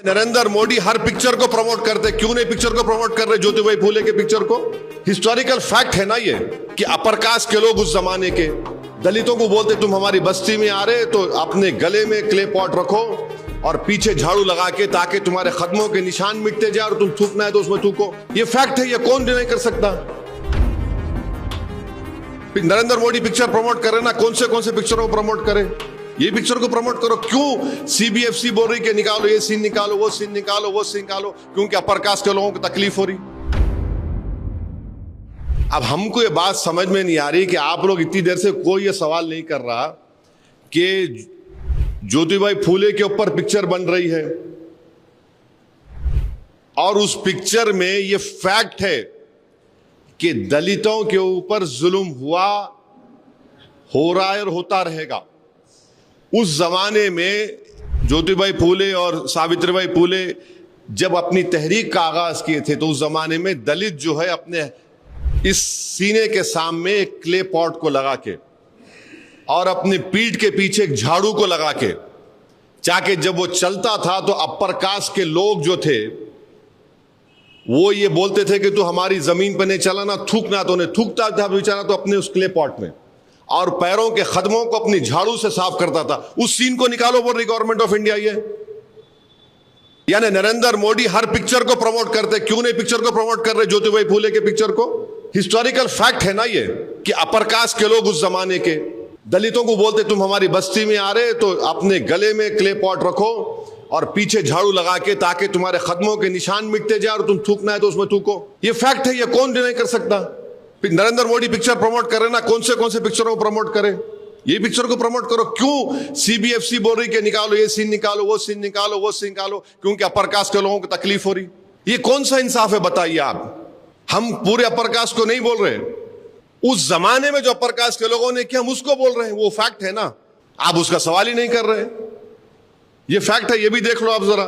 नरेंद्र मोदी हर picture को promote करते, क्यों नहीं पिक्चर को प्रमोट कर रहे ज्योतिबाई फूले के पिक्चर को? हिस्टोरिकल फैक्ट है ना ये कि अपर कास्ट के लोग उस जमाने के दलितों को बोलते तुम हमारी बस्ती में आ रहे तो अपने गले में क्ले पॉट रखो और पीछे झाड़ू लगा के, ताकि तुम्हारे कदमों के निशान मिटते जाए और तुम थूकना है तो उसमें थूको। ये फैक्ट है, ये कौन डिनाई कर सकता? नरेंद्र मोदी पिक्चर प्रमोट करे ना, कौन से पिक्चरों को प्रमोट करे? ये पिक्चर को प्रमोट करो। क्यों सीबीएफसी बोल रही कि निकालो ये सीन निकालो, वो सीन निकालो, वो सीन निकालो? क्योंकि अपर कास्ट के लोगों को तकलीफ हो रही। अब हमको ये बात समझ में नहीं आ रही कि आप लोग इतनी देर से कोई ये सवाल नहीं कर रहा कि ज्योतिबाई फूले के ऊपर पिक्चर बन रही है और उस पिक्चर में ये फैक्ट है कि दलितों के ऊपर जुल्म हुआ, हो रहा है और होता रहेगा। उस जमाने में ज्योतिबाई फूले और सावित्रीबाई फूले जब अपनी तहरीक का आगाज किए थे तो उस जमाने में दलित जो है अपने इस सीने के सामने एक क्ले पॉट को लगा के और अपने पीठ के पीछे एक झाड़ू को लगा के, चाहे जब वो चलता था तो अपर कास्ट के लोग जो थे वो ये बोलते थे कि तू हमारी जमीन पर नहीं चला ना, थूकना, तो उन्हें थूकता था बेचारा तो अपने उस क्ले पॉट में, और पैरों के कदमों को अपनी झाड़ू से साफ करता था। उस सीन को निकालो बोल रही गवर्नमेंट ऑफ इंडिया। ये यानी नरेंद्र मोदी हर पिक्चर को प्रमोट करते, क्यों नहीं पिक्चर को प्रमोट कर रहे ज्योतिबाई फूले के पिक्चर को? हिस्टोरिकल फैक्ट है ना ये कि अपर कास्ट के लोग उस जमाने के दलितों को बोलते तुम हमारी बस्ती में आ रहे तो अपने गले में क्ले पॉट रखो और पीछे झाड़ू लगा के, ताकि तुम्हारे कदमों के निशान मिटते जाए और तुम थूकना है तो उसमें थूको। ये फैक्ट है, ये कौन डिनाई कर सकता? नरेंद्र मोदी पिक्चर प्रमोट करे ना, कौन से पिक्चरों को प्रमोट करे? ये पिक्चर को प्रमोट करो। क्यों सीबीएफसी बोल रही कि निकालो ये सीन निकालो, वो सीन निकालो, वो सीन निकालो? क्योंकि अपर कास्ट के लोगों को तकलीफ हो रही। ये कौन सा इंसाफ है बताइए आप? हम पूरे अपर कास्ट को नहीं बोल रहे, उस जमाने में जो अपर कास्ट के लोगों ने किया हम उसको बोल रहे हैं। वो फैक्ट है ना, आप उसका सवाल ही नहीं कर रहे। ये फैक्ट है, ये भी देख लो आप जरा।